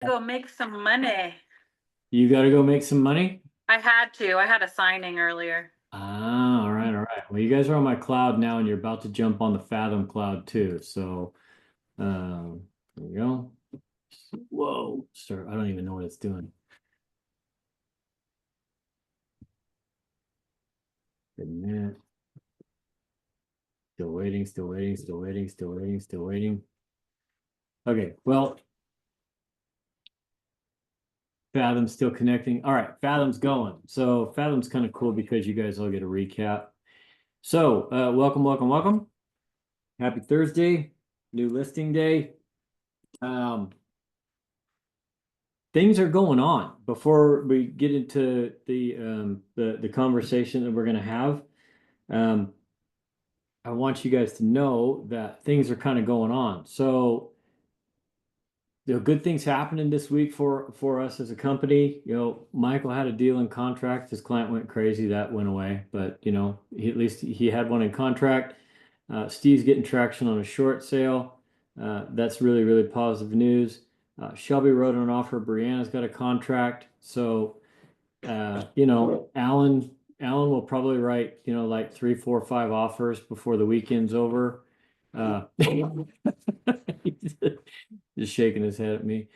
go make some money. You got to go make some money? I had to. I had a signing earlier. Ah, all right, all right. Well, you guys are on my cloud now, and you're about to jump on the Fathom cloud too. So, there we go. Whoa, start. I don't even know what it's doing. Good minute. Still waiting, still waiting, still waiting, still waiting, still waiting. Okay, well, Fathom's still connecting. All right, Fathom's going. So Fathom's kind of cool because you guys all get a recap. So, welcome, welcome, welcome. Happy Thursday, new listing day. Um, things are going on. Before we get into the conversation that we're going to have, um, I want you guys to know that things are kind of going on. So good things happening this week for us as a company. Michael had a deal in contract. His client went crazy. That went away, but at least he had one in contract. Steve's getting traction on a short sale. That's really, really positive news. Shelby wrote an offer. Brianna's got a contract. So, Alan will probably write, like 3, 4, 5 offers before the weekend's over. Just shaking his head at me.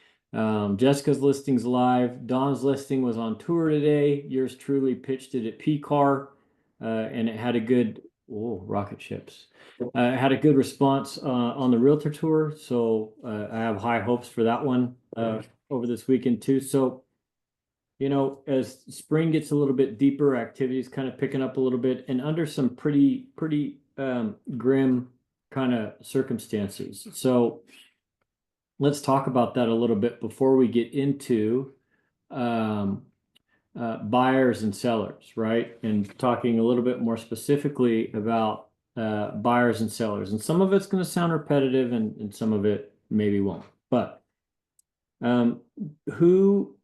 Jessica's listing's live. Dawn's listing was on tour today. Yours truly pitched it at PCAR, and it had a good, rocket ships. It had a good response on the Realtor Tour, so I have high hopes for that one over this weekend too. So, as spring gets a little bit deeper, activity's kind of picking up a little bit, and under some pretty grim kind of circumstances. So let's talk about that a little bit before we get into um, buyers and sellers, right? And talking a little bit more specifically about buyers and sellers. And some of it's going to sound repetitive and some of it maybe won't. But um, who,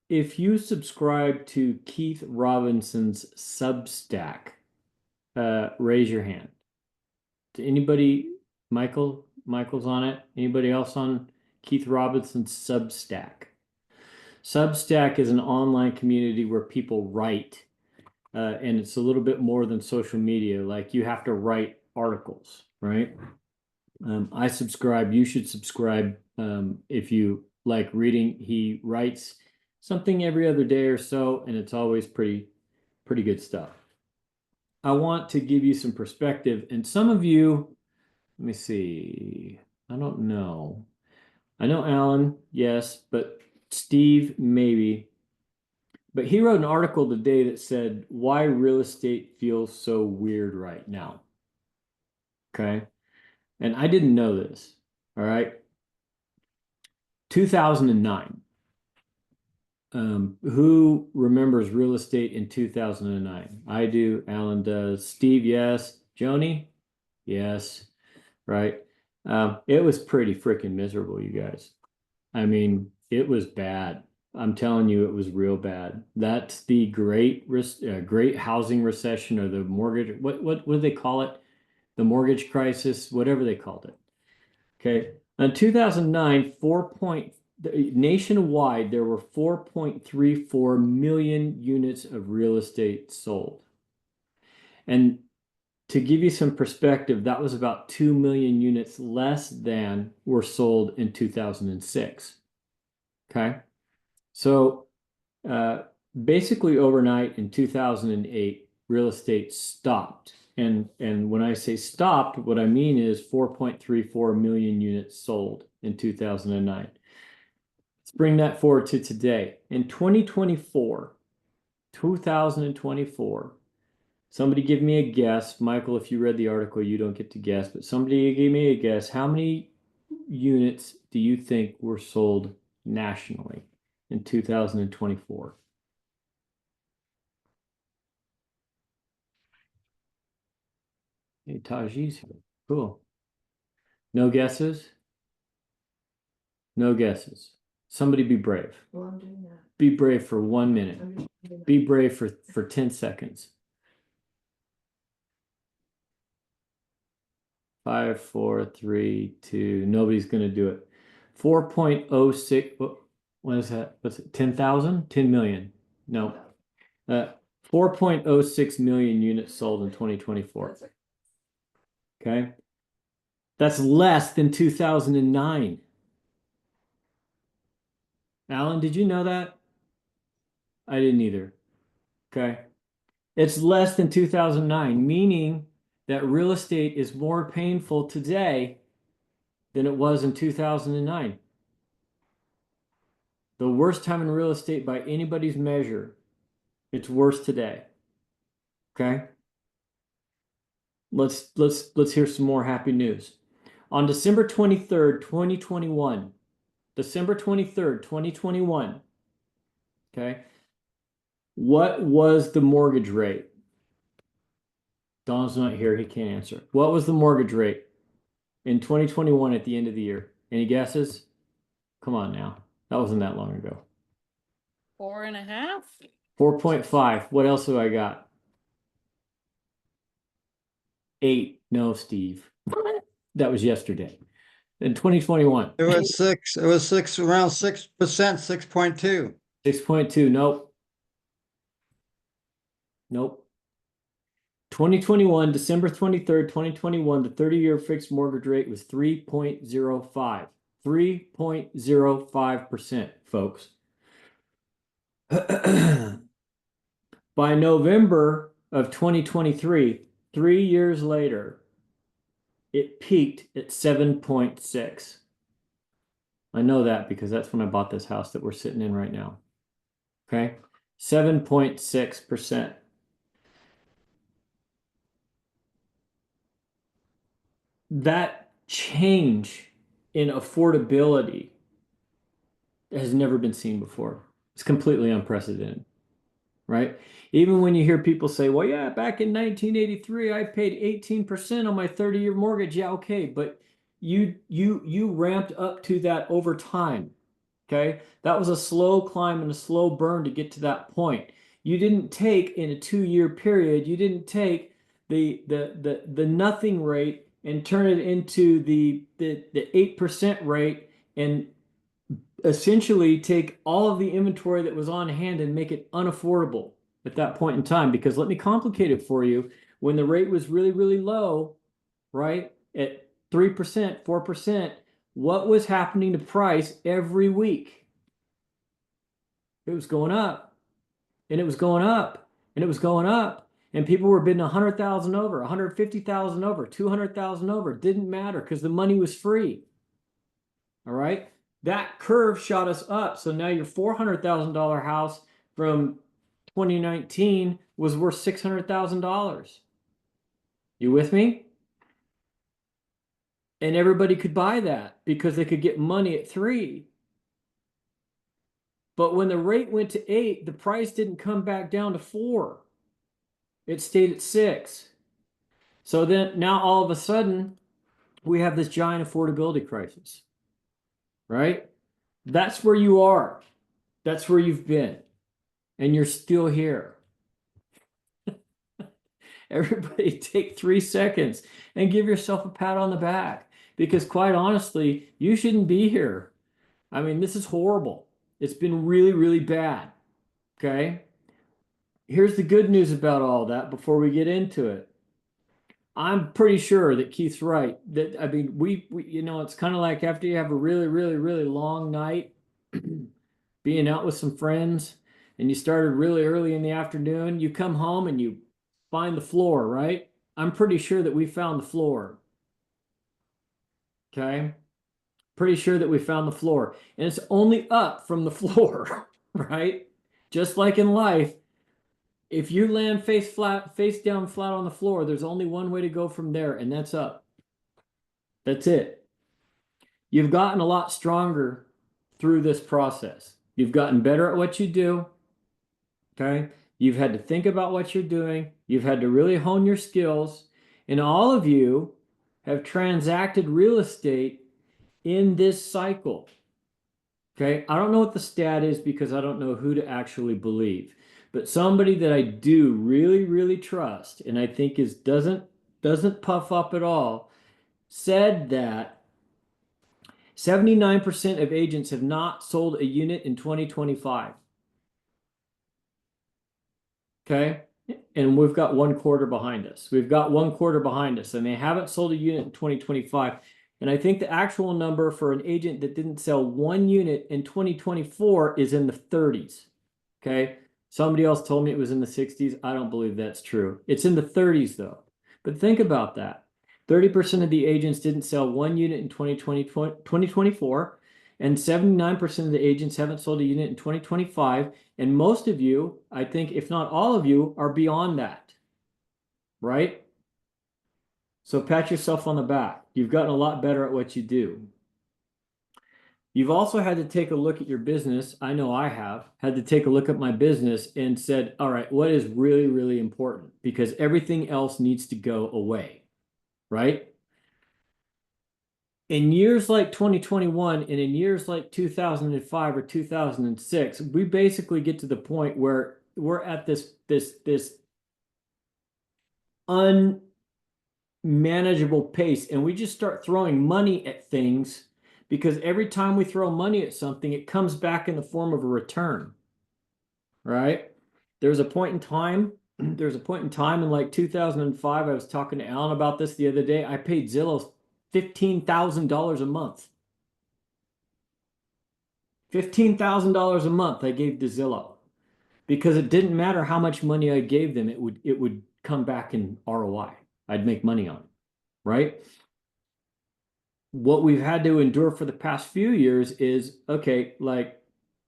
if you subscribe to Keith Robinson's Substack, raise your hand. To anybody, Michael's on it. Anybody else on Keith Robinson's Substack? Substack is an online community where people write, and it's a little bit more than social media. Like you have to write articles, right? I subscribe. You should subscribe if you like reading. He writes something every other day or so, and it's always pretty good stuff. I want to give you some perspective, and some of you, let me see. I don't know. I know Alan, yes, but Steve, maybe. But he wrote an article today that said why real estate feels so weird right now. Okay. And I didn't know this. All right. 2009. Who remembers real estate in 2009? I do. Alan does. Steve, yes. Joni? Yes. Right. It was pretty freaking miserable, you guys. I mean, it was bad. I'm telling you, it was real bad. That's the great housing recession or the mortgage. What do they call it? The mortgage crisis, whatever they called it. Okay. In 2009, nationwide, there were 4.34 million units of real estate sold. And to give you some perspective, that was about 2 million units less than were sold in 2006. Okay. So uh, basically overnight in 2008, real estate stopped. And when I say stopped, what I mean is 4.34 million units sold in 2009. Let's bring that forward to today. In 2024, somebody give me a guess. Michael, if you read the article, you don't get to guess, but somebody give me a guess. How many units do you think were sold nationally in 2024? Hey, Taji's here. Cool. No guesses? No guesses. Somebody be brave. Well, I'm doing that. Be brave for 1 minute. I'm doing that. Be brave for 10 seconds. 5, 4, 3, 2. Nobody's going to do it. 4.06, what is that? What's it? 10,000? 10 million. No. 4.06 million units sold in 2024. Okay. That's less than 2009. Alan, did you know that? I didn't either. Okay. It's less than 2009, meaning that real estate is more painful today than it was in 2009. The worst time in real estate by anybody's measure, it's worse today. Okay? Let's hear some more happy news. On December 23rd, 2021, December 23rd, 2021, okay? What was the mortgage rate? Don's not here, he can't answer. What was the mortgage rate in 2021 at the end of the year? Any guesses? Come on now. That wasn't that long ago. 4.5. 4.5. What else have I got? 8. No, Steve. That was yesterday. In 2021. It was six. It was six, around 6%, 6.2. 6.2. Nope. Nope. 2021, December 23rd, 2021, the 30-year fixed mortgage rate was 3.05. 3.05%, folks. By November of 2023, 3 years later, it peaked at 7.6. I know that because that's when I bought this house that we're sitting in right now. Okay? 7.6%. That change in affordability has never been seen before. It's completely unprecedented, right? Even when you hear people say, well, yeah, back in 1983, I paid 18% on my 30-year mortgage. Yeah, okay, but you ramped up to that over time. Okay, that was a slow climb and a slow burn to get to that point. You didn't take in a 2-year period, you didn't take the nothing rate and turn it into the 8% rate and essentially take all of the inventory that was on hand and make it unaffordable at that point in time. Because let me complicate it for you. When the rate was really, really low, right, at 3%, 4%, what was happening to price every week? It was going up, and it was going up, and it was going up. And people were bidding 100,000 over, 150,000 over, 200,000 over. It didn't matter because the money was free. All right. That curve shot us up. So now your $400,000 house from 2019 was worth $600,000. You with me? And everybody could buy that because they could get money at 3. But when the rate went to 8, the price didn't come back down to 4. It stayed at 6. So then now all of a sudden we have this giant affordability crisis, right? That's where you are. That's where you've been. And you're still here. Everybody take 3 seconds and give yourself a pat on the back because quite honestly, you shouldn't be here. I mean, this is horrible. It's been really, really bad. Okay. Here's the good news about all that before we get into it. I'm pretty sure that Keith's right. That I mean, we it's kind of like after you have a really, really, really long night, being out with some friends, and you started really early in the afternoon, you come home and you find the floor, right? I'm pretty sure that we found the floor. Okay? Pretty sure that we found the floor. And it's only up from the floor, right? Just like in life, if you land face down flat on the floor, there's only one way to go from there, and that's up. That's it. You've gotten a lot stronger through this process. You've gotten better at what you do. Okay? You've had to think about what you're doing. You've had to really hone your skills. And all of you have transacted real estate in this cycle. Okay? I don't know what the stat is because I don't know who to actually believe. But somebody that I do really, really trust, and I think doesn't puff up at all, said that 79% of agents have not sold a unit in 2025. Okay. And we've got 1 quarter behind us. We've got 1 quarter behind us, and they haven't sold a unit in 2025. And I think the actual number for an agent that didn't sell 1 unit in 2024 is in the 30s. Okay. Somebody else told me it was in the 60s. I don't believe that's true. It's in the 30s though. But think about that. 30% of the agents didn't sell 1 unit in 2024, and 79% of the agents haven't sold a unit in 2025. And most of you, I think, if not all of you, are beyond that, right? So pat yourself on the back. You've gotten a lot better at what you do. You've also had to take a look at your business. I know I have had to take a look at my business and said, all right, what is really, really important? Because everything else needs to go away, right? In years like 2021 and in years like 2005 or 2006, we basically get to the point where we're at this unmanageable pace, and we just start throwing money at things, because every time we throw money at something, it comes back in the form of a return, right? There's a point in time in like 2005. I was talking to Alan about this the other day. I paid Zillow $15,000 a month. $15,000 a month I gave to Zillow, because it didn't matter how much money I gave them, it would come back in ROI. I'd make money on it, right? What we've had to endure for the past few years is, okay, like,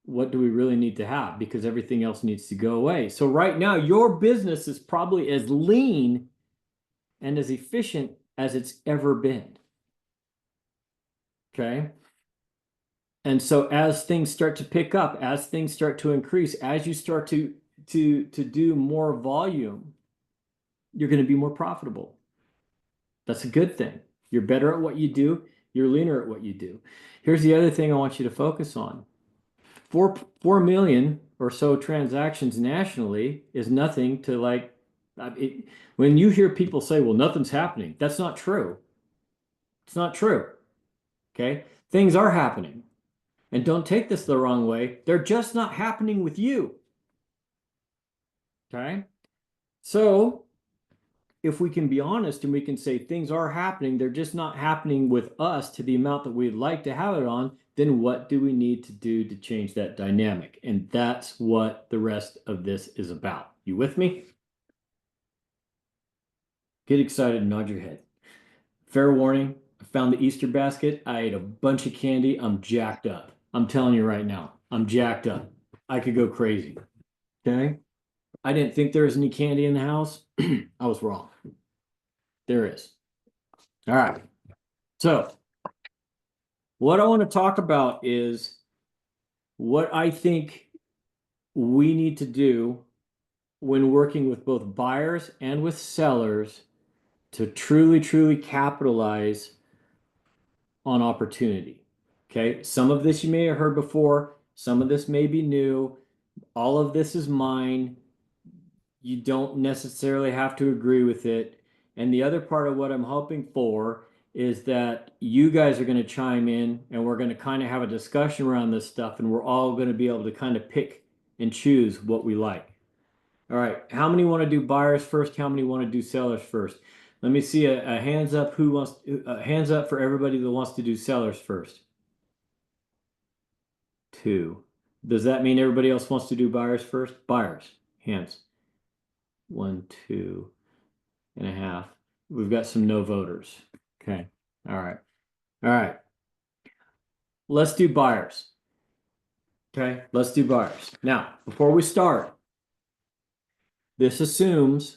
what do we really need to have? Because everything else needs to go away. So right now, your business is probably as lean and as efficient as it's ever been. Okay. And so as things start to pick up, as things start to increase, as you start to do more volume, you're going to be more profitable. That's a good thing. You're better at what you do. You're leaner at what you do. Here's the other thing I want you to focus on. 4 million or so transactions nationally is nothing to, like, when you hear people say, well, nothing's happening, that's not true. It's not true. Okay. Things are happening. And don't take this the wrong way. They're just not happening with you. Okay. So if we can be honest and we can say things are happening, they're just not happening with us to the amount that we'd like to have it on, then what do we need to do to change that dynamic? And that's what the rest of this is about. You with me? Get excited and nod your head. Fair warning, I found the Easter basket. I ate a bunch of candy. I'm jacked up. I'm telling you right now, I'm jacked up. I could go crazy. Okay? I didn't think there was any candy in the house. I was wrong. There is. All right. So what I want to talk about is what I think we need to do when working with both buyers and with sellers to truly, truly capitalize on opportunity. Okay. Some of this you may have heard before. Some of this may be new. All of this is mine. You don't necessarily have to agree with it. And the other part of what I'm hoping for is that you guys are going to chime in and we're going to kind of have a discussion around this stuff, and we're all going to be able to kind of pick and choose what we like. All right. How many want to do buyers first? How many want to do sellers first? Let me see a hands up. Who wants hands up for everybody that wants to do sellers first? 2. Does that mean everybody else wants to do buyers first? Buyers, hands. 1, 2.5. We've got some no voters. Okay. All right. All right. Let's do buyers. Okay. Let's do buyers. Now, before we start, this assumes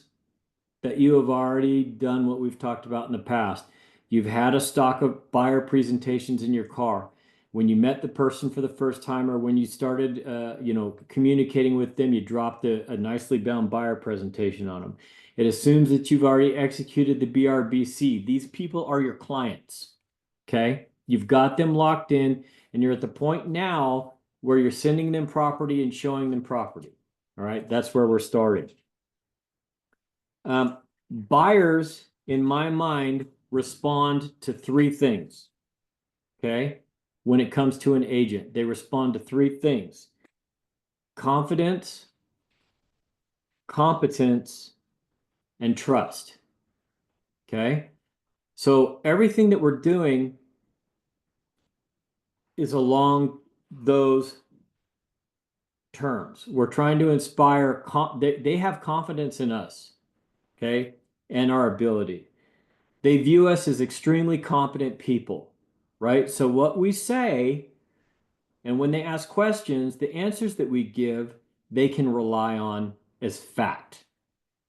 that you have already done what we've talked about in the past. You've had a stock of buyer presentations in your car. When you met the person for the first time, or when you started, communicating with them, you dropped a nicely bound buyer presentation on them. It assumes that you've already executed the BRBC. These people are your clients. Okay. You've got them locked in, and you're at the point now where you're sending them property and showing them property. All right. That's where we're starting. Buyers, in my mind, respond to 3 things. Okay. when it comes to an agent. They respond to three things: confidence, competence, and trust. Okay? So everything that we're doing is along those terms. We're trying to inspire, they have confidence in us, okay, and our ability. They view us as extremely competent people, right? So what we say, and when they ask questions, the answers that we give, they can rely on as fact,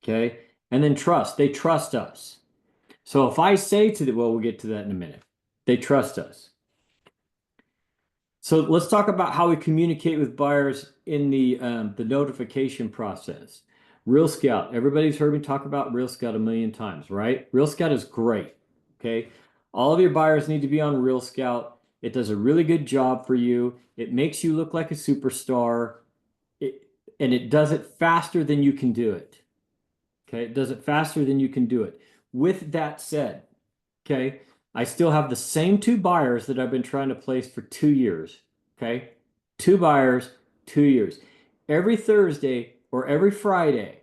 okay? And then trust, they trust us. So if I say to them, well, we'll get to that in a minute. They trust us. So let's talk about how we communicate with buyers in the notification process. Real Scout. Everybody's heard me talk about Real Scout a million times, right? Real Scout is great. Okay. All of your buyers need to be on Real Scout. It does a really good job for you. It makes you look like a superstar. And it does it faster than you can do it. Okay. It does it faster than you can do it. With that said, okay, I still have the same two buyers that I've been trying to place for 2 years. Okay. Two buyers, 2 years. Every Thursday or every Friday,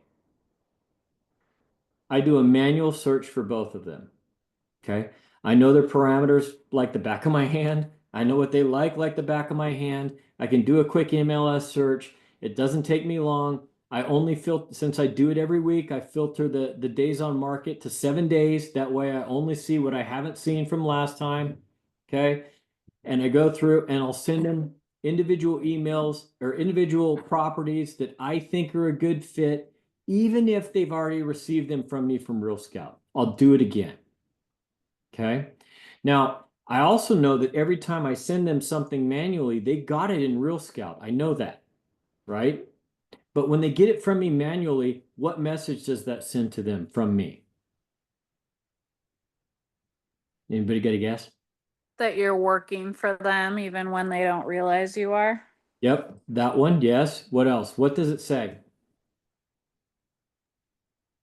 I do a manual search for both of them. Okay. I know their parameters like the back of my hand. I know what they like the back of my hand. I can do a quick MLS search. It doesn't take me long. I only filter, since I do it every week, I filter the days on market to 7 days. That way I only see what I haven't seen from last time. Okay. And I go through and I'll send them individual emails or individual properties that I think are a good fit, even if they've already received them from me from Real Scout. I'll do it again. Okay. Now, I also know that every time I send them something manually, they got it in Real Scout. I know that, right? But when they get it from me manually, what message does that send to them from me? Anybody got a guess? That you're working for them even when they don't realize you are. Yep, that one. Yes. What else? What does it say?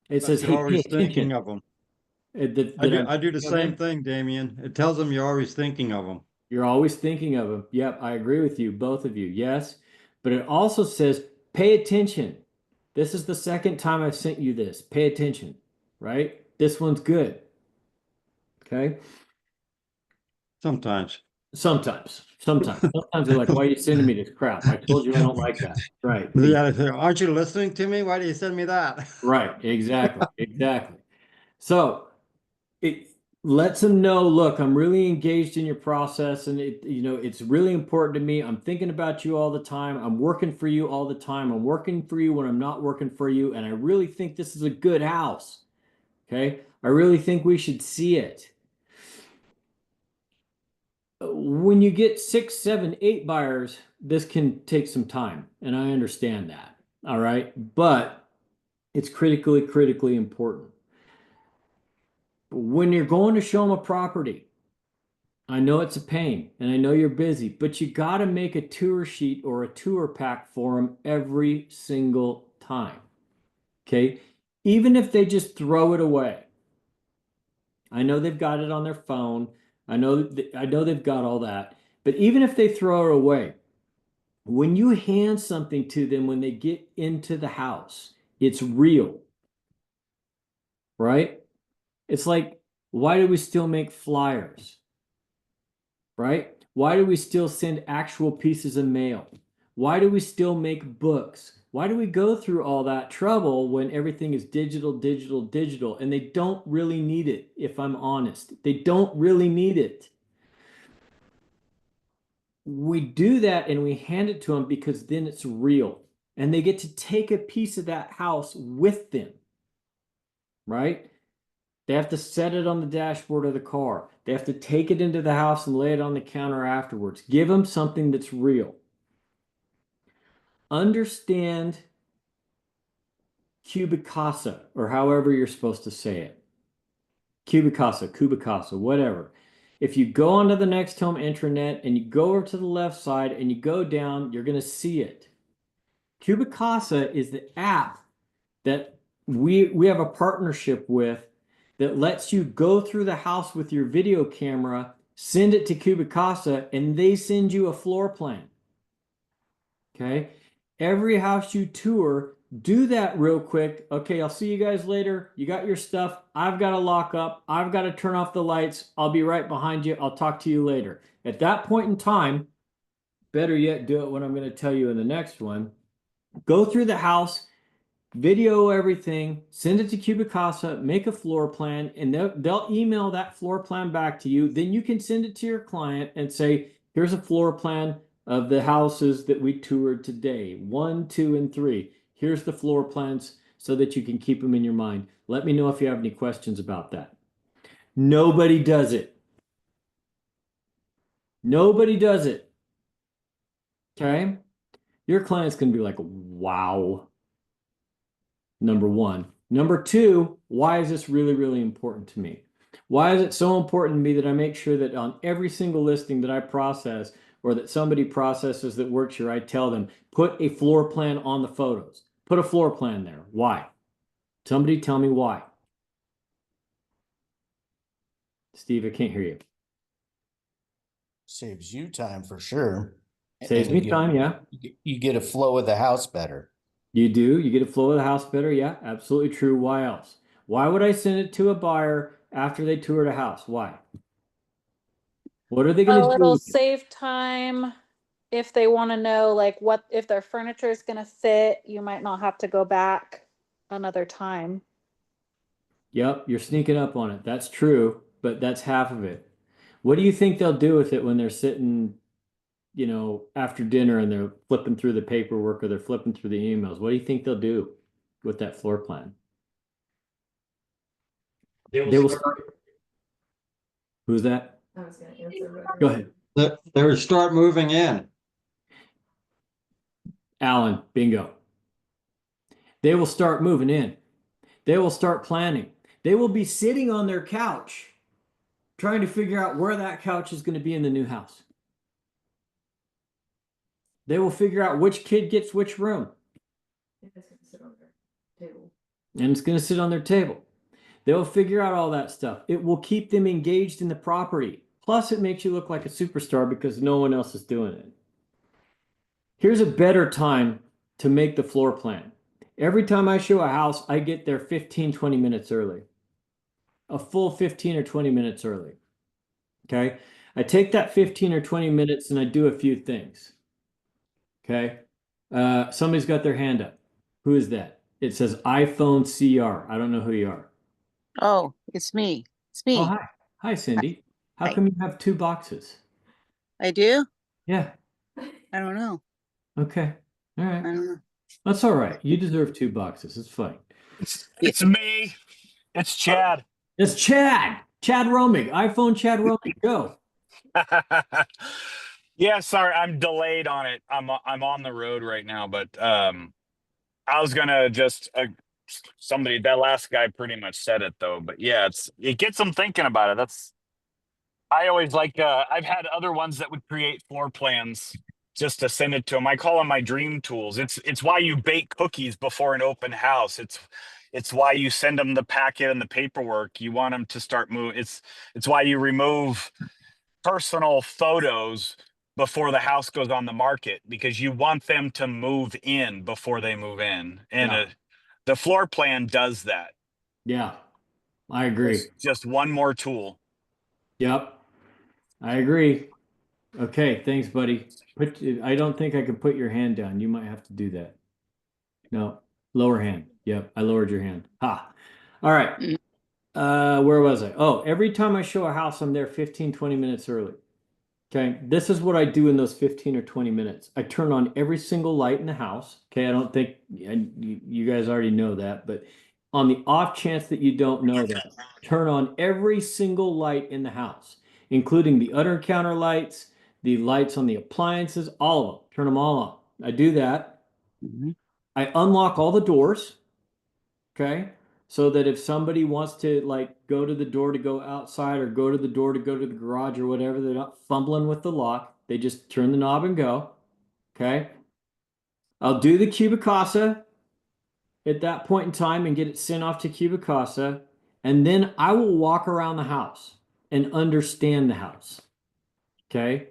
It says, You're "Hey, pay always thinking attention." of them. That I'm I do the thinking of same them. thing, Damian. It tells them you're always thinking of them. You're always thinking of them. Yep, I agree with you, both of you. Yes. But it also says, pay attention. This is the second time I've sent you this. Pay attention, right? This one's good. Okay. Sometimes. Sometimes. Sometimes they're like, why are you sending me this crap? I told you I don't like that. Right. Yeah, aren't you listening to me? Why do you send me that? Right. Exactly. Exactly. So it lets them know, look, I'm really engaged in your process, and it's really important to me. I'm thinking about you all the time. I'm working for you all the time. I'm working for you when I'm not working for you, and I really think this is a good house. Okay? I really think we should see it. When you get 6, 7, 8 buyers, this can take some time, and I understand that. All right, but it's critically important. When you're going to show them a property, I know it's a pain and I know you're busy, but you got to make a tour sheet or a tour pack for them every single time. Okay. Even if they just throw it away. I know they've got it on their phone. I know they've got all that. But even if they throw it away, when you hand something to them when they get into the house, it's real. Right? It's like, why do we still make flyers? Right? Why do we still send actual pieces of mail? Why do we still make books? Why do we go through all that trouble when everything is digital, digital, digital? And they don't really need it, if I'm honest. They don't really need it. We do that and we hand it to them because then it's real. And they get to take a piece of that house with them, right? They have to set it on the dashboard of the car. They have to take it into the house and lay it on the counter afterwards. Give them something that's real. Understand Cubicasa, or however you're supposed to say it. Cubicasa, whatever. If you go onto the NextHome intranet and you go over to the left side and you go down, you're going to see it. Cubicasa is the app that we have a partnership with that lets you go through the house with your video camera, send it to Cubicasa, and they send you a floor plan. Okay. Every house you tour, do that real quick. Okay, I'll see you guys later. You got your stuff. I've got to lock up. I've got to turn off the lights. I'll be right behind you. I'll talk to you later. At that point in time, better yet, do it when I'm going to tell you in the next one. Go through the house, video everything, send it to Cubicasa, make a floor plan, and they'll email that floor plan back to you. Then you can send it to your client and say, here's a floor plan of the houses that we toured today, 1, 2, and 3. Here's the floor plans so that you can keep them in your mind. Let me know if you have any questions about that. Nobody does it. Nobody does it. Okay? Your client's going to be like, wow. Number one. Number two, why is this really, really important to me? Why is it so important to me that I make sure that on every single listing that I process or that somebody processes that works here, I tell them, put a floor plan on the photos. Put a floor plan there. Why? Somebody tell me why. Steve, I can't hear you. Saves you time for sure. Saves And me time, yeah. You get a flow of the house better. You do. You get a flow of the house better. Yeah, absolutely true. Why else? Why would I send it to a buyer after they toured a house? Why? What are they going to Oh, do it'll with it? save time if they want to know like what if their furniture is going to fit. You might not have to go back another time. Yep, you're sneaking up on it. That's true, but that's half of it. What do you think they'll do with it when they're sitting, after dinner and they're flipping through the paperwork or they're flipping through the emails? What do you think they'll do with that floor plan? They will start. Who's that? I was gonna answer. Go ahead. They would start moving in. Alan, bingo. They will start moving in. They will start planning. They will be sitting on their couch trying to figure out where that couch is going to be in the new house. They will figure out which kid gets which room. It's gonna sit on their table. And it's going to sit on their table. They'll figure out all that stuff. It will keep them engaged in the property. Plus, it makes you look like a superstar because no one else is doing it. Here's a better time to make the floor plan. Every time I show a house, I get there 15, 20 minutes early. A full 15 or 20 minutes early. Okay? I take that 15 or 20 minutes and I do a few things. Okay? Somebody's got their hand up. Who is that? It says iPhone CR. I don't know who you are. Oh, it's me. It's me. Oh, hi. Hi, Cindy. How Hi. come you have 2 boxes? I do? Yeah. I don't know. Okay. All I right. don't know. That's all right. You deserve 2 boxes. It's fine. It's me. It's Chad. It's Chad. Chad Romig. iPhone Chad Romig. Go. Yeah, sorry, I'm delayed on it. I'm on the road right now, but I was gonna just somebody that last guy pretty much said it though. But yeah, it gets them thinking about it. I always like I've had other ones that would create floor plans just to send it to them. I call them my dream tools. It's why you bake cookies before an open house. It's why you send them the packet and the paperwork. You want them to start moving. It's why you remove personal photos before the house goes on the market because you want them to move in before they move in. And Yeah. the floor plan does that. Yeah. I agree. It's just one more tool. Yep. I agree. Okay. Thanks, buddy. I don't think I can put your hand down. You might have to do that. No. Lower hand. Yep. I lowered your hand. Ha. All right. Where was I? Oh, every time I show a house, I'm there 15, 20 minutes early. Okay, this is what I do in those 15 or 20 minutes. I turn on every single light in the house. Okay, I don't think you guys already know that, but on the off chance that you don't know that, turn on every single light in the house, including the under counter lights, the lights on the appliances, all of them. Turn them all on. I do that. Mhm. I unlock all the doors. Okay. So that if somebody wants to like go to the door to go outside or go to the door to go to the garage or whatever, they're not fumbling with the lock. They just turn the knob and go. Okay. I'll do the Cubicasa at that point in time and get it sent off to Cubicasa. And then I will walk around the house and understand the house. Okay.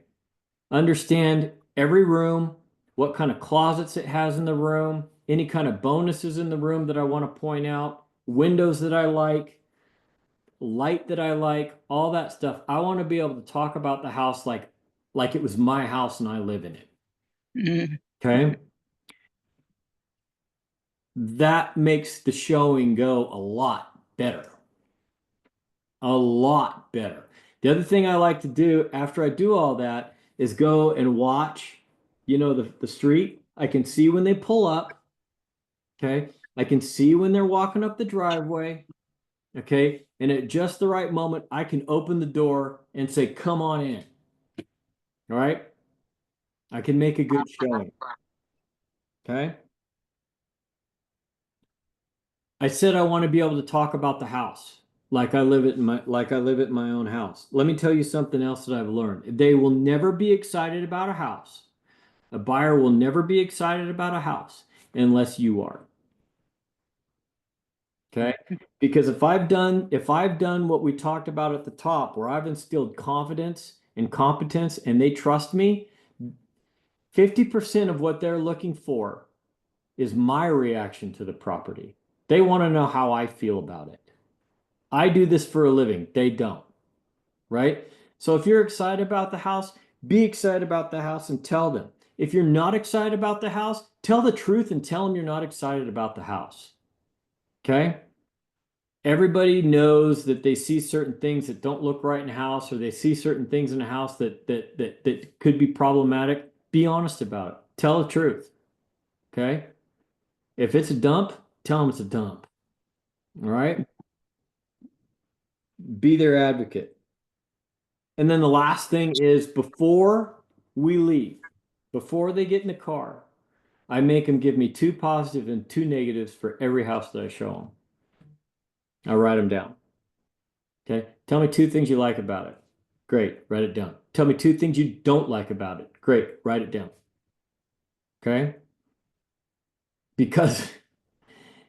Understand every room, what kind of closets it has in the room, any kind of bonuses in the room that I want to point out, windows that I like, light that I like, all that stuff. I want to be able to talk about the house like it was my house and I live in it. Mm, Okay. That makes the showing go a lot better. A lot better. The other thing I like to do after I do all that is go and watch, the street. I can see when they pull up. Okay. I can see when they're walking up the driveway. Okay. And at just the right moment, I can open the door and say, come on in. All right. I can make a good showing. Okay. I said I want to be able to talk about the house like I live it in my own house. Let me tell you something else that I've learned. They will never be excited about a house. A buyer will never be excited about a house unless you are. Okay? Because if I've done what we talked about at the top, where I've instilled confidence and competence and they trust me, 50% of what they're looking for is my reaction to the property. They want to know how I feel about it. I do this for a living. They don't, right? So if you're excited about the house, be excited about the house and tell them. If you're not excited about the house, tell the truth and tell them you're not excited about the house. Okay? Everybody knows that they see certain things that don't look right in a house, or they see certain things in a house that could be problematic. Be honest about it. Tell the truth. Okay? If it's a dump, tell them it's a dump. All right? Be their advocate. And then the last thing is before we leave, before they get in the car, I make them give me 2 positive and 2 negatives for every house that I show them. I write them down. Okay. Tell me 2 things you like about it. Great. Write it down. Tell me 2 things you don't like about it. Great. Write it down. Okay. Because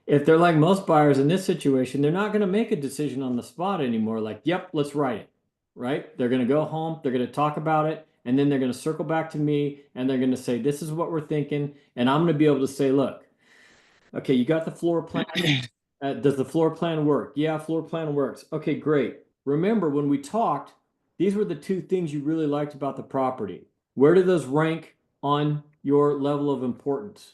if they're like most buyers in this situation, they're not going to make a decision on the spot anymore. Like, yep, let's write it. Right? They're going to go home, they're going to talk about it, and then they're going to circle back to me and they're going to say, this is what we're thinking. And I'm going to be able to say, look, okay, you got the floor plan. Does the floor plan work? Yeah, floor plan works. Okay, great. Remember when we talked, these were the 2 things you really liked about the property. Where do those rank on your level of importance?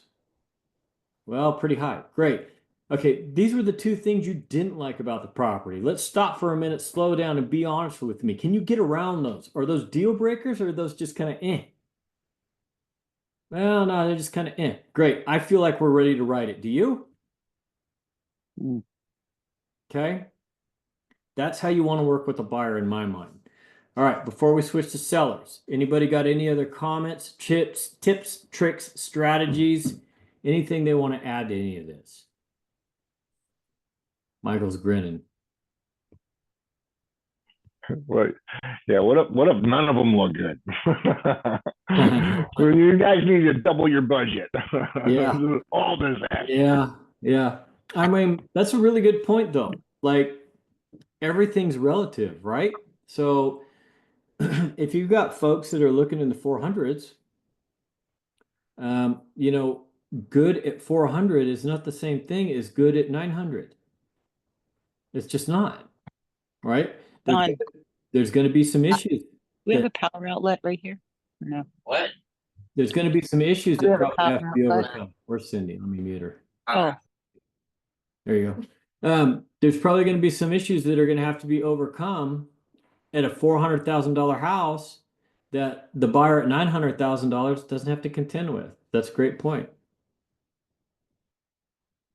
Well, pretty high. Great. Okay, these were the 2 things you didn't like about the property. Let's stop for a minute, slow down, and be honest with me. Can you get around those? Are those deal breakers or are those just kind of eh? Well, no, they're just kind of eh. Great. I feel like we're ready to write it. Do you? Mm. Okay. That's how you want to work with a buyer in my mind. All right, before we switch to sellers, anybody got any other comments, tips, tricks, strategies, anything they want to add to any of this? Michael's grinning. What? Yeah. What if none of them look good? Well, you guys need to double your budget. Yeah. All disaster. Yeah, yeah. I mean, that's a really good point though. Like everything's relative, right? So if you've got folks that are looking in the 400s, you know, good at 400 is not the same thing as good at 900. It's just not, right? Don, There's going to be some issues. we have a power outlet right here? No. What? There's going to be some issues We that have a probably have to power be outlet. overcome. Where's Cindy? Let me mute her. Oh, There you go. There's probably going to be some issues that are going to have to be overcome at a $400,000 house that the buyer at $900,000 doesn't have to contend with. That's a great point.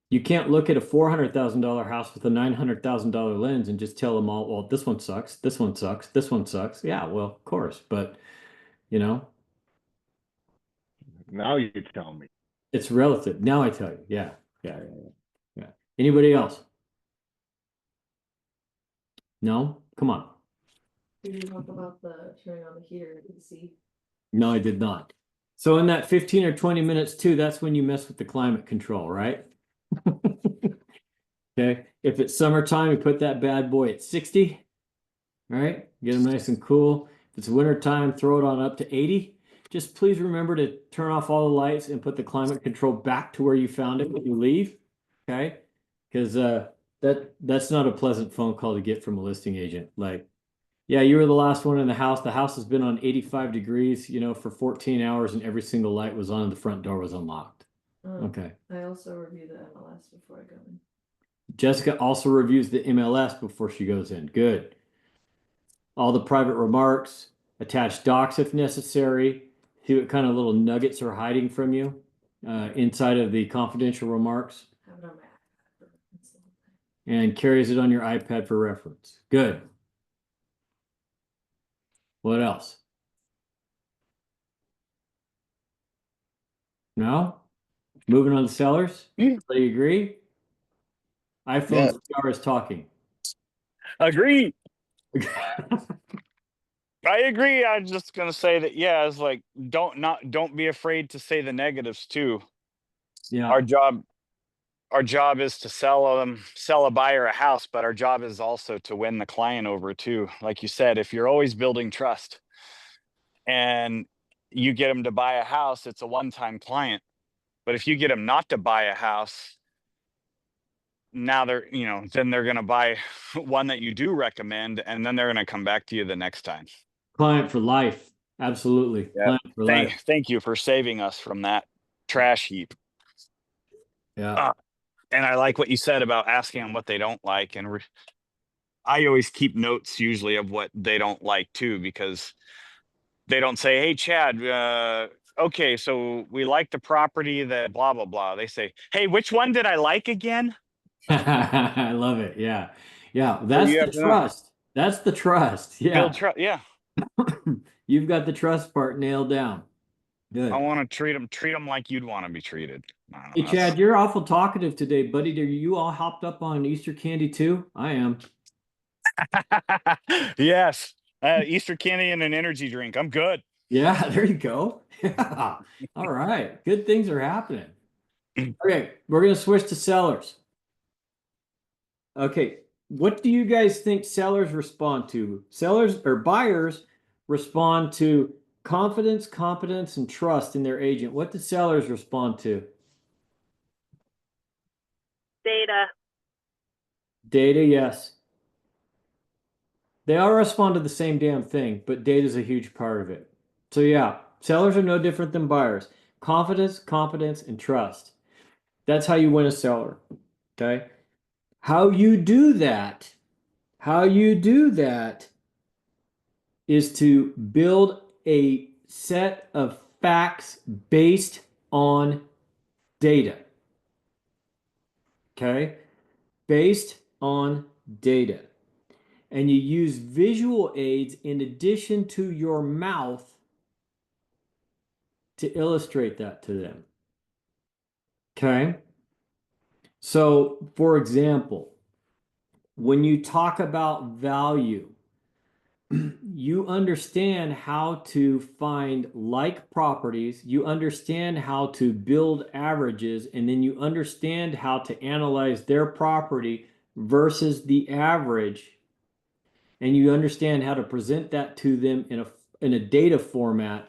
You can't look at a $400,000 house with a $900,000 lens and just tell them all, well, this one sucks, this one sucks, this one sucks. Yeah, well, of course, but you know, Now you tell me. it's relative. Now I tell you. Yeah, yeah, yeah, yeah. Yeah. Anybody else? No? Come on. Did you talk about the turning on the heater and AC? No, I did not. So in that 15 or 20 minutes too, that's when you mess with the climate control, right? Okay. If it's summertime, you put that bad boy at 60, right? Get them nice and cool. If it's winter time, throw it on up to 80. Just please remember to turn off all the lights and put the climate control back to where you found it when you leave. Okay? Because that's not a pleasant phone call to get from a listing agent. Like, yeah, you were the last one in the house. The house has been on 85 degrees, for 14 hours, and every single light was on and the front door was unlocked. Okay. I also review the MLS before I go in. Jessica also reviews the MLS before she goes in. Good. All the private remarks, attach docs if necessary, see what kind of little nuggets are hiding from you inside of the confidential remarks, Have it on my iPad for reference. and carries it on your iPad for reference. Good. What else? No? Moving on to sellers? Mm. Do you agree? iPhone CR is talking. Agree. I agree. I'm just gonna say that, yeah, it's like don't be afraid to say the negatives too. Yeah. Our job is to sell a buyer a house, but our job is also to win the client over too. Like you said, if you're always building trust and you get them to buy a house, it's a one-time client. But if you get them not to buy a house, now then they're going to buy one that you do recommend, and then they're going to come back to you the next time. Client for life. Absolutely. Yeah. Client for life. Thank you for saving us from that trash heap. Yeah. And I like what you said about asking them what they don't like. And I always keep notes usually of what they don't like too, because they don't say, hey, Chad, okay, so we like the property that blah, blah, blah. They say, hey, which one did I like again? I love it. Yeah. Yeah. So That's you the have to know. trust. That's the trust. Yeah. Build trust. Yeah. You've got the trust part nailed down. Good. I want to treat them like you'd want to be treated. Hey, Chad, you're awful talkative today, buddy. Are you all hopped up on Easter candy too? I am. Yes. Easter candy and an energy drink. I'm good. Yeah, there you go. Yeah. All right. Good things are happening. Okay, we're going to switch to sellers. Okay, what do you guys think sellers respond to? Sellers or buyers respond to confidence, competence, and trust in their agent. What do sellers respond to? Data. Data, yes. They all respond to the same damn thing, but data is a huge part of it. So yeah, sellers are no different than buyers. Confidence, competence, and trust. That's how you win a seller. Okay. How you do that is to build a set of facts based on data. Okay? Based on data. And you use visual aids in addition to your mouth to illustrate that to them. Okay? So, for example, when you talk about value, you understand how to find like properties, you understand how to build averages, and then you understand how to analyze their property versus the average, and you understand how to present that to them in a data format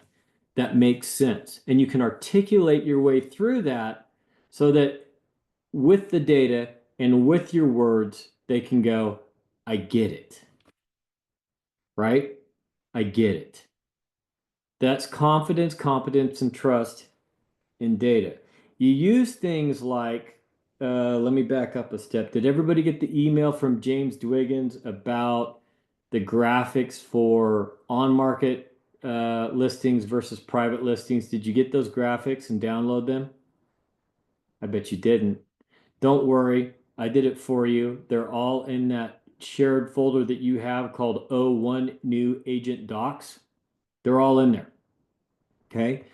that makes sense. And you can articulate your way through that so that with the data and with your words, they can go, I get it. Right? I get it. That's confidence, competence, and trust in data. You use things like, let me back up a step. Did everybody get the email from James Dwiggins about the graphics for on-market listings versus private listings? Did you get those graphics and download them? I bet you didn't. Don't worry, I did it for you. They're all in that shared folder that you have called O1 New Agent Docs. They're all in there. Okay.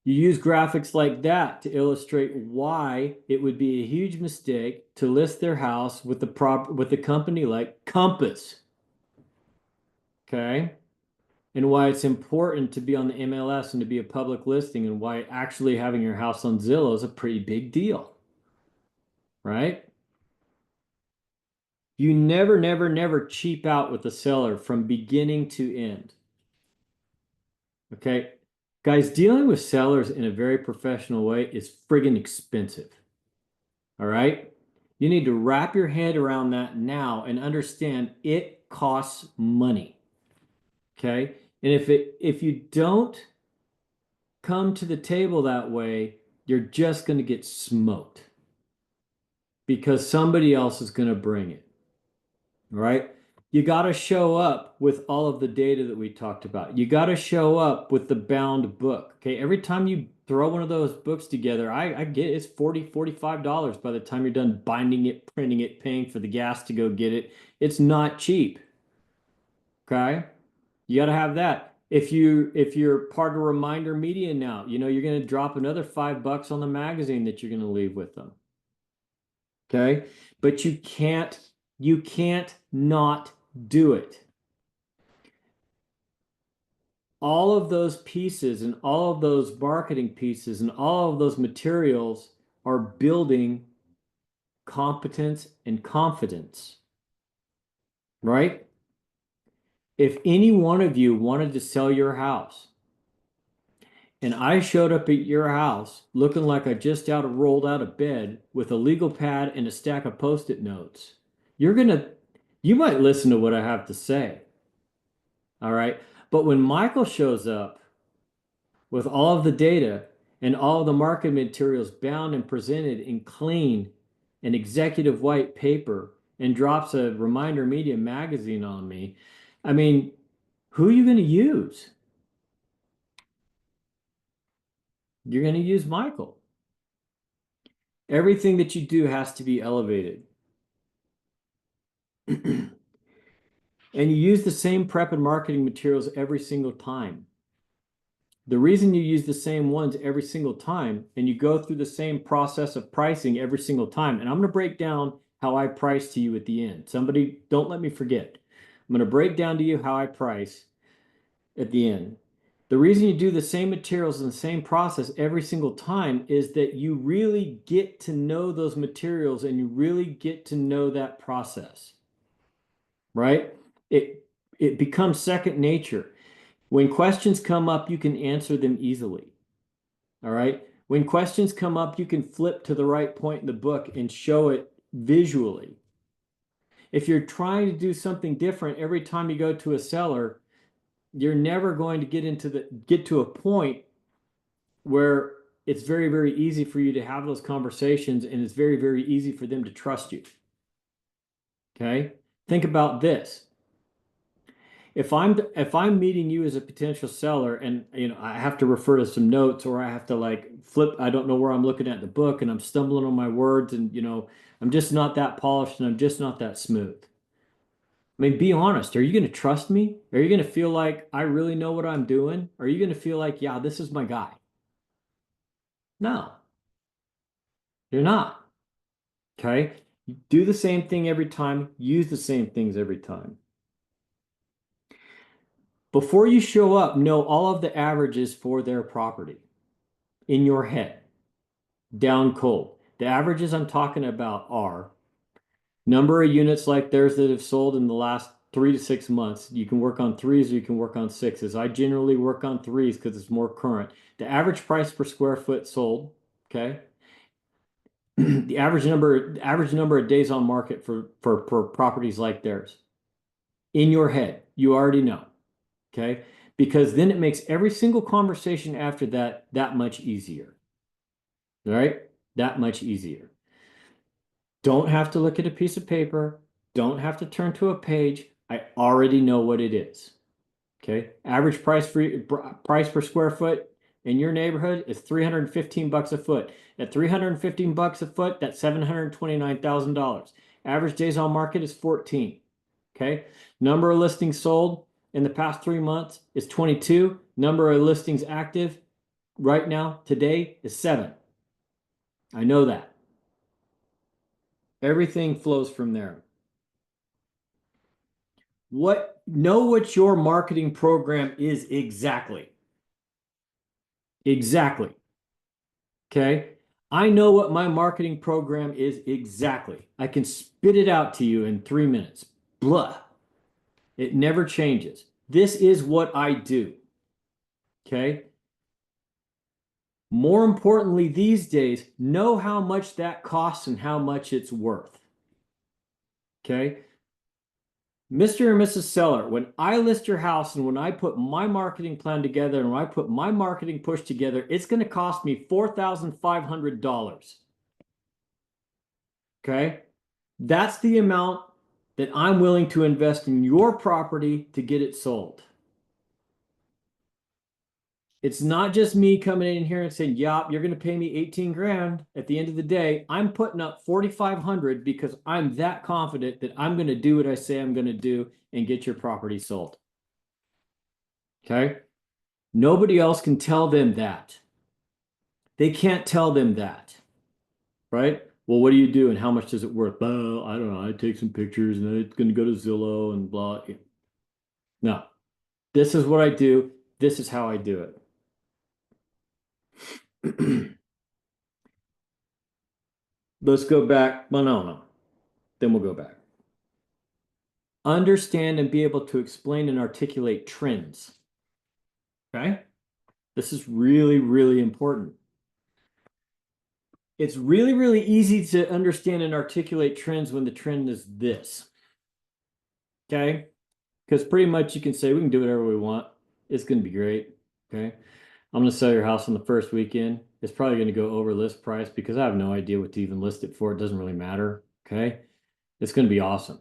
You use graphics like that to illustrate why it would be a huge mistake to list their house with the company like Compass. Okay. And why it's important to be on the MLS and to be a public listing, and why actually having your house on Zillow is a pretty big deal. Right? You never cheap out with the seller from beginning to end. Okay. Guys, dealing with sellers in a very professional way is friggin' expensive. All right. You need to wrap your head around that now and understand it costs money. Okay. And if you don't come to the table that way, you're just going to get smoked because somebody else is going to bring it. All right. You got to show up with all of the data that we talked about. You got to show up with the bound book. Okay. Every time you throw one of those books together, I get it's $45 by the time you're done binding it, printing it, paying for the gas to go get it. It's not cheap. Okay. You got to have that. If you're part of Reminder Media now, you're going to drop another $5 on the magazine that you're going to leave with them. Okay. But you can't not do it. All of those pieces and all of those marketing pieces and all of those materials are building competence and confidence, right? If any one of you wanted to sell your house and I showed up at your house looking like I just rolled out of bed with a legal pad and a stack of Post-it notes, you might listen to what I have to say. All right. But when Michael shows up with all of the data and all of the market materials bound and presented in clean and executive white paper and drops a Reminder Media magazine on me, I mean, who are you going to use? You're going to use Michael. Everything that you do has to be elevated. And you use the same prep and marketing materials every single time. The reason you use the same ones every single time and you go through the same process of pricing every single time, and I'm going to break down how I price to you at the end. Somebody, don't let me forget. I'm going to break down to you how I price at the end. The reason you do the same materials and the same process every single time is that you really get to know those materials and you really get to know that process, right? It becomes second nature. When questions come up, you can answer them easily. All right. When questions come up, you can flip to the right point in the book and show it visually. If you're trying to do something different every time you go to a seller, you're never going to get to a point where it's very, very easy for you to have those conversations and it's very, very easy for them to trust you. Okay. Think about this. If I'm meeting you as a potential seller and I have to refer to some notes or I have to like flip, I don't know where I'm looking at the book and I'm stumbling on my words and I'm just not that polished and I'm just not that smooth. I mean, be honest. Are you going to trust me? Are you going to feel like I really know what I'm doing? Are you going to feel like, yeah, this is my guy? No, you're not. Okay. You do the same thing every time, use the same things every time. Before you show up, know all of the averages for their property in your head, down cold. The averages I'm talking about are number of units like theirs that have sold in the last 3 to 6 months. You can work on threes or you can work on sixes. I generally work on threes because it's more current. The average price per square foot sold, okay? The average number of days on market for properties like theirs. In your head, you already know. Okay. Because then it makes every single conversation after that much easier. All right. That much easier. Don't have to look at a piece of paper. Don't have to turn to a page. I already know what it is. Okay. Average price per square foot in your neighborhood is $315 a foot. At $315 a foot, that's $729,000. Average days on market is 14. Okay. Number of listings sold in the past 3 months is 22. Number of listings active right now, today, is 7. I know that. Everything flows from there. Know what your marketing program is exactly. Exactly. Okay. I know what my marketing program is exactly. I can spit it out to you in 3 minutes. Blah. It never changes. This is what I do. Okay. More importantly, these days, know how much that costs and how much it's worth. Okay. Mr. and Mrs. Seller, when I list your house and when I put my marketing plan together and when I put my marketing push together, it's going to cost me $4,500. Okay. That's the amount that I'm willing to invest in your property to get it sold. It's not just me coming in here and saying, "Yup, you're going to pay me 18 grand." At the end of the day, I'm putting up 4,500 because I'm that confident that I'm going to do what I say I'm going to do and get your property sold. Okay? Nobody else can tell them that. They can't tell them that. Right? Well, what do you do and how much does it worth? Well, I don't know. I take some pictures and then it's going to go to Zillow and blah. No. This is what I do. This is how I do it. Let's go back. Well, no. Then we'll go back. Understand and be able to explain and articulate trends. Okay? This is really, really important. It's really, really easy to understand and articulate trends when the trend is this. Okay? Because pretty much you can say, we can do whatever we want. It's going to be great. Okay? I'm going to sell your house on the first weekend. It's probably going to go over list price because I have no idea what to even list it for. It doesn't really matter. Okay? It's going to be awesome.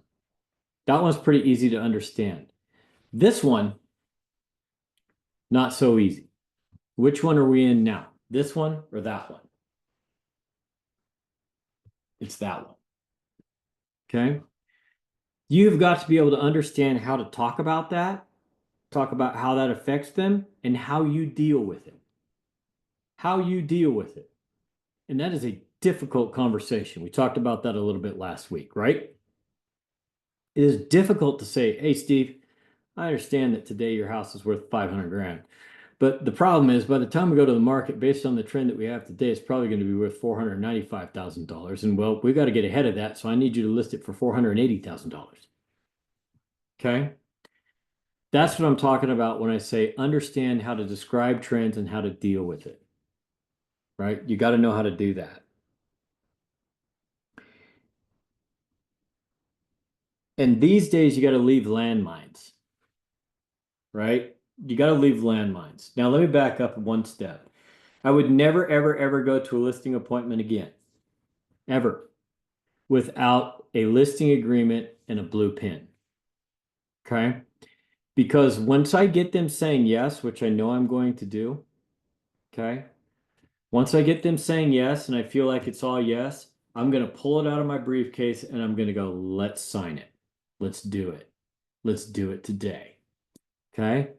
That one's pretty easy to understand. This one, not so easy. Which one are we in now? This one or that one? It's that one. Okay? You've got to be able to understand how to talk about that, talk about how that affects them, and how you deal with it. How you deal with it. And that is a difficult conversation. We talked about that a little bit last week, right? It is difficult to say, "Hey, Steve, I understand that today your house is worth 500 grand. But the problem is by the time we go to the market, based on the trend that we have today, it's probably going to be worth $495,000. And well, we've got to get ahead of that. So I need you to list it for $480,000. Okay. That's what I'm talking about when I say understand how to describe trends and how to deal with it. Right? You got to know how to do that. And these days you got to leave landmines. Right? You got to leave landmines. Now let me back up one step. I would never, ever, ever go to a listing appointment again. Ever. Without a listing agreement and a blue pen. Okay? Because once I get them saying yes, which I know I'm going to do, okay? Once I get them saying yes and I feel like it's all yes, I'm going to pull it out of my briefcase and I'm going to go, let's sign it. Let's do it. Let's do it today. Okay?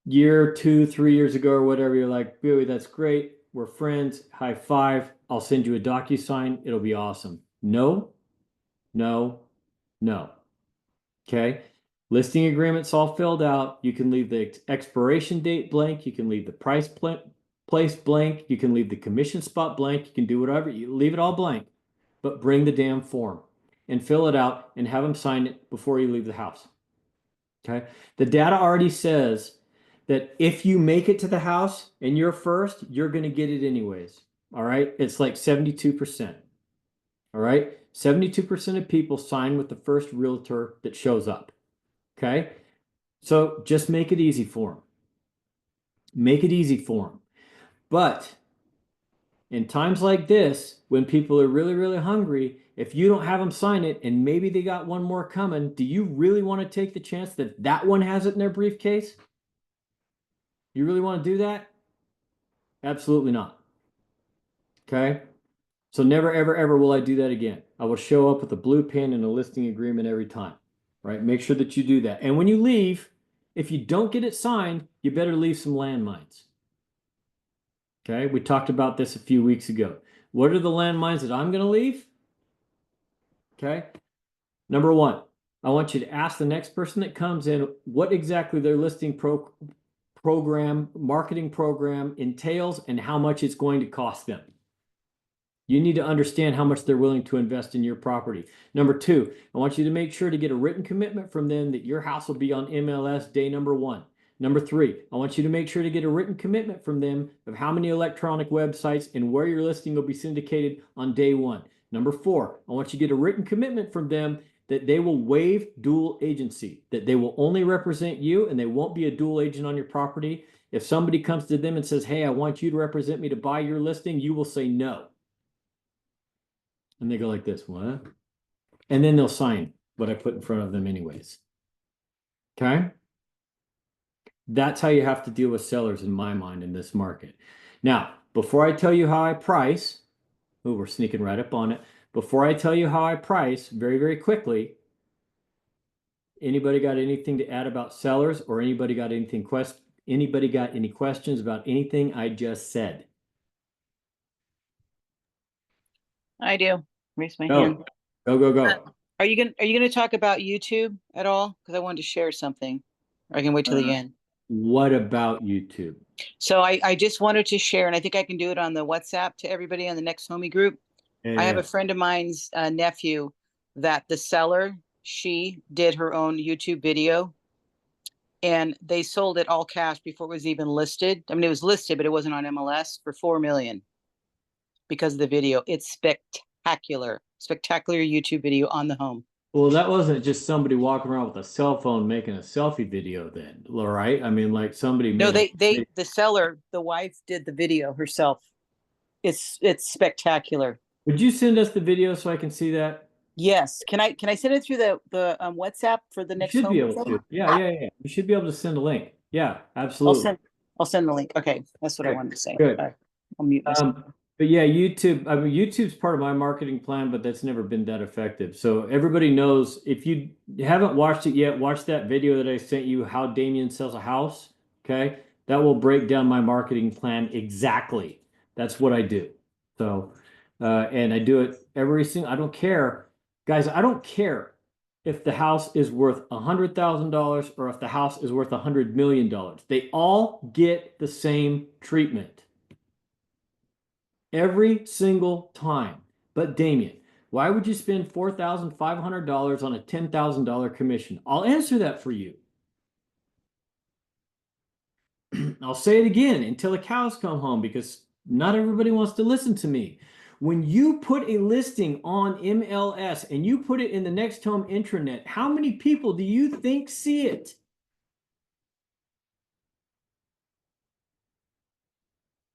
Year, 2, 3 years ago or whatever, you're like, "Billy, that's great. We're friends. High five. I'll send you a DocuSign. It'll be awesome." No, no, no. Okay. Listing agreements all filled out. You can leave the expiration date blank. You can leave the place blank. You can leave the commission spot blank. You can do whatever. You leave it all blank, but bring the damn form and fill it out and have them sign it before you leave the house. Okay. The data already says that if you make it to the house and you're first, you're going to get it anyways. All right. It's like 72%. All right. 72% of people sign with the first realtor that shows up. Okay. So just make it easy for them. Make it easy for them. But in times like this, when people are really, really hungry, if you don't have them sign it and maybe they got one more coming, do you really want to take the chance that that one has it in their briefcase? You really want to do that? Absolutely not. Okay. So never, ever, ever will I do that again. I will show up with a blue pen and a listing agreement every time, right? Make sure that you do that. And when you leave, if you don't get it signed, you better leave some landmines. Okay. We talked about this a few weeks ago. What are the landmines that I'm going to leave? Okay. Number one, I want you to ask the next person that comes in what exactly their listing marketing program entails and how much it's going to cost them. You need to understand how much they're willing to invest in your property. Number two, I want you to make sure to get a written commitment from them that your house will be on MLS day number 1. Number three, I want you to make sure to get a written commitment from them of how many electronic websites and where your listing will be syndicated on day one. Number four, I want you to get a written commitment from them that they will waive dual agency, that they will only represent you and they won't be a dual agent on your property. If somebody comes to them and says, hey, I want you to represent me to buy your listing, you will say no. And they go like this, what? And then they'll sign what I put in front of them anyways. Okay? That's how you have to deal with sellers in my mind in this market. Now, before I tell you how I price, oh, we're sneaking right up on it. Before I tell you how I price, very, very quickly, anybody got anything to add about sellers, or anybody got any questions about anything I just said? I do. Raise my hand. Go. Are you gonna talk about YouTube at all? Because I wanted to share something. Or I can wait till the end. What about YouTube? So I just wanted to share, and I think I can do it on the WhatsApp to everybody on the Next Homie group. I have a friend of mine's nephew that the seller, she did her own YouTube video and they sold it all cash before it was even listed. I mean, it was listed, but it wasn't on MLS for 4 million because of the video. It's spectacular YouTube video on the home. Well, that wasn't just somebody walking around with a cell phone making a selfie video then, right? I mean, like somebody No, made the seller, the wife did the video herself. It's spectacular. Would you send us the video so I can see that? Yes. Can I send it through the WhatsApp for the You next should be home? able to. Yeah. You should be able to send a link. Yeah, absolutely. I'll send the link. Okay, that's what I Good. wanted to say. Good. All right. I'll mute myself. But yeah, YouTube, I mean, YouTube's part of my marketing plan, but that's never been that effective. So everybody knows, if you haven't watched it yet, watch that video that I sent you, how Damian sells a house. Okay. That will break down my marketing plan exactly. That's what I do. So, and I do it I don't care. Guys, I don't care if the house is worth $100,000 or if the house is worth $100 million. They all get the same treatment. Every single time. But Damian, why would you spend $4,500 on a $10,000 commission? I'll answer that for you. I'll say it again until the cows come home, because not everybody wants to listen to me. When you put a listing on MLS and you put it in the NextHome intranet, how many people do you think see it?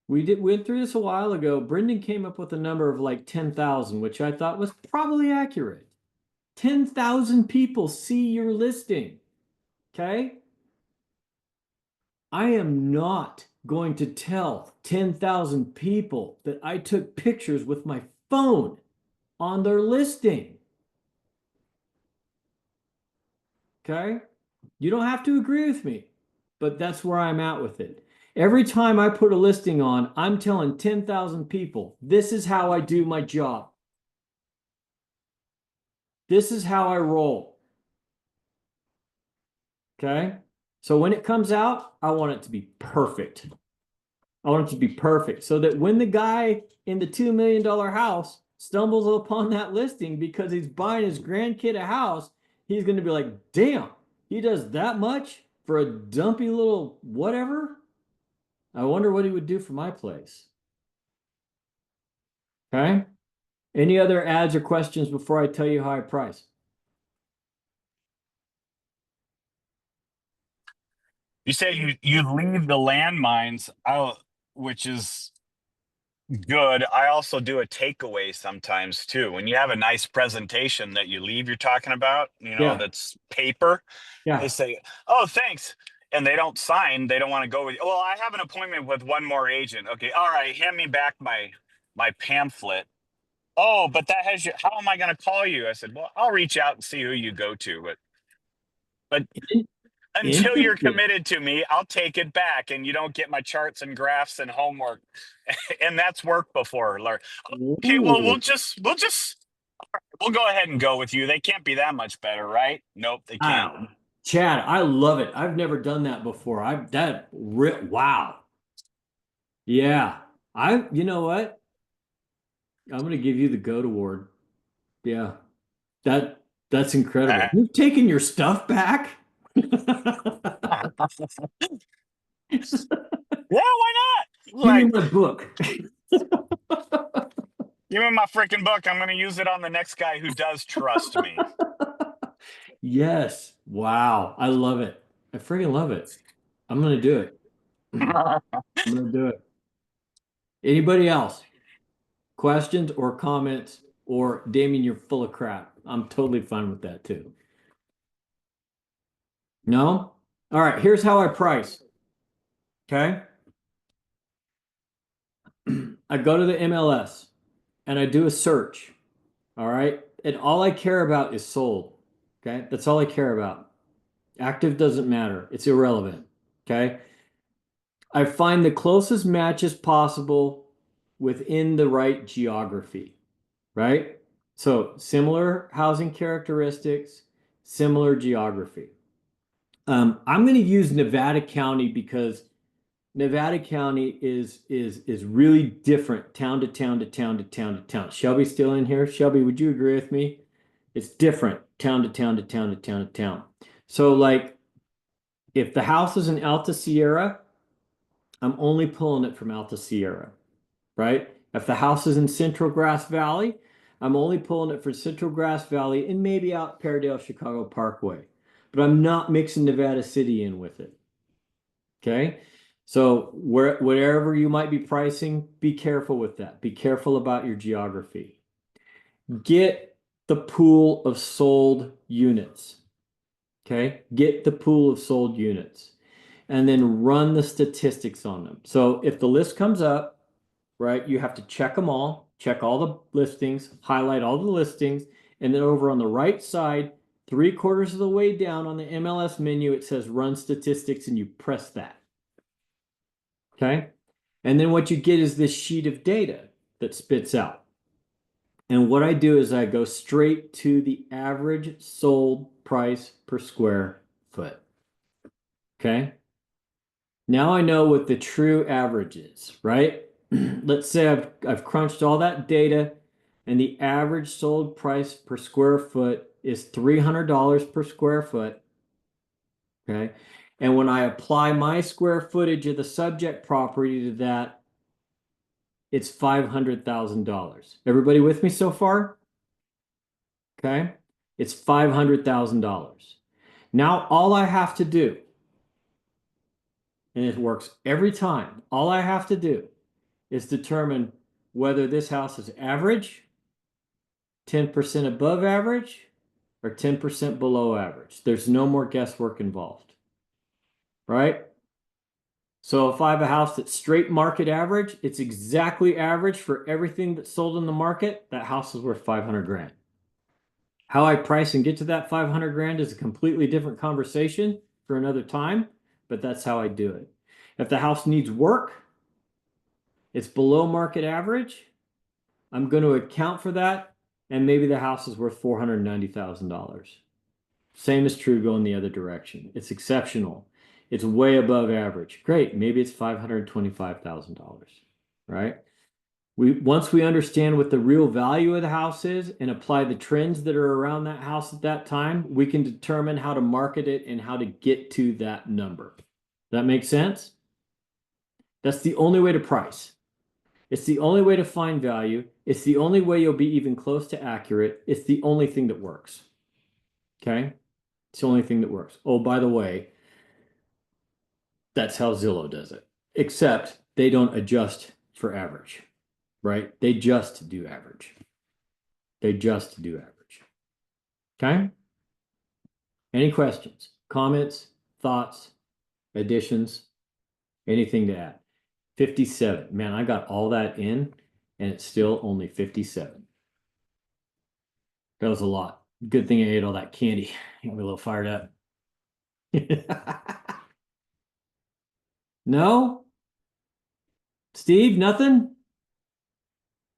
We went through this a while ago. Brendan came up with a number of like 10,000, which I thought was probably accurate. 10,000 people see your listing. Okay? I am not going to tell 10,000 people that I took pictures with my phone on their listing. Okay? You don't have to agree with me, but that's where I'm at with it. Every time I put a listing on, I'm telling 10,000 people, this is how I do my job. This is how I roll. Okay? So when it comes out, I want it to be perfect. I want it to be perfect so that when the guy in the $2 million house stumbles upon that listing because he's buying his grandkid a house, he's going to be like, damn, he does that much for a dumpy little whatever? I wonder what he would do for my place. Okay. Any other ads or questions before I tell you how I price? You say you leave the landmines out, which is good. I also do a takeaway sometimes too. When you have a nice presentation that you leave, you're talking about, Yeah. that's paper. Yeah. They say, "Oh, thanks," and they don't sign. They don't want to go with you. Well, I have an appointment with one more agent. Okay, all right. Hand me back my pamphlet. Oh, but that has you. How am I going to call you? I said, well, I'll reach out and see who you go to, but until you're Interesting. committed to me, I'll take it back, and you don't get my charts and graphs and homework. And that's worked before. Okay, well, Ooh. we'll go ahead and go with you. They can't be that much better, right? Nope, they can't. Wow. Chad, I love it. I've never done that before. Wow. Yeah. You know what? I'm going to give you the GOAT award. Yeah. That's incredible. Uh, You've taken your stuff back? Yeah, why not? Give me Like, my book. give me my freaking book. I'm gonna use it on the next guy who does trust me. Yes. Wow. I love it. I freaking love it. I'm gonna do it. I'm gonna do it. Anybody else? Questions or comments? Or Damien, you're full of crap. I'm totally fine with that too. No? All right, here's how I price. Okay. I go to the MLS and I do a search. All right. And all I care about is sold. Okay. That's all I care about. Active doesn't matter. It's irrelevant. Okay. I find the closest matches possible within the right geography. Right. So similar housing characteristics, similar geography. I'm going to use Nevada County because Nevada County is really different town to town to town to town to town. Shelby's still in here. Shelby, would you agree with me? It's different town to town to town to town to town. So like if the house is in Alta Sierra, I'm only pulling it from Alta Sierra, right? If the house is in Central Grass Valley, I'm only pulling it for Central Grass Valley and maybe out Paradale Chicago Parkway. But I'm not mixing Nevada City in with it. Okay. So wherever you might be pricing, be careful with that. Be careful about your geography. Get the pool of sold units. Okay. Get the pool of sold units and then run the statistics on them. So if the list comes up, right, you have to check them all, check all the listings, highlight all the listings, and then over on the right side, 3/4 of the way down on the MLS menu, it says run statistics and you press that. Okay. And then what you get is this sheet of data that spits out. And what I do is I go straight to the average sold price per square foot. Okay. Now I know what the true average is, right? Let's say I've crunched all that data and the average sold price per square foot is $300 per square foot. Okay. And when I apply my square footage of the subject property to that, it's $500,000. Everybody with me so far? Okay. It's $500,000. Now all I have to do, and it works every time, all I have to do is determine whether this house is average, 10% above average, or 10% below average. There's no more guesswork involved, right? So if I have a house that's straight market average, it's exactly average for everything that's sold in the market, that house is worth 500 grand. How I price and get to that 500 grand is a completely different conversation for another time, but that's how I do it. If the house needs work, it's below market average, I'm going to account for that, and maybe the house is worth $490,000. Same is true going the other direction. It's exceptional. It's way above average. Great. Maybe it's $525,000, right? Once we understand what the real value of the house is and apply the trends that are around that house at that time, we can determine how to market it and how to get to that number. That makes sense? That's the only way to price. It's the only way to find value. It's the only way you'll be even close to accurate. It's the only thing that works. Okay? It's the only thing that works. Oh, by the way, that's how Zillow does it. Except they don't adjust for average, right? They just do average. They just do average. Okay? Any questions, comments, thoughts, additions, anything to add? 57. Man, I got all that in and it's still only 57. That was a lot. Good thing I ate all that candy. Got me a little fired up. No? Steve, nothing?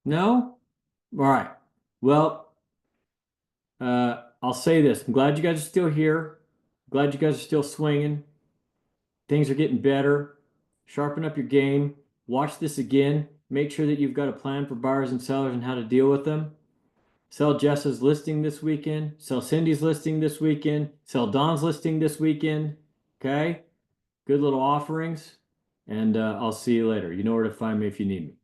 No? All right. Well, I'll say this. I'm glad you guys are still here. Glad you guys are still swinging. Things are getting better. Sharpen up your game. Watch this again. Make sure that you've got a plan for buyers and sellers and how to deal with them. Sell Jess's listing this weekend. Sell Cindy's listing this weekend. Sell Don's listing this weekend. Okay? Good little offerings. And I'll see you later. You know where to find me if you need me.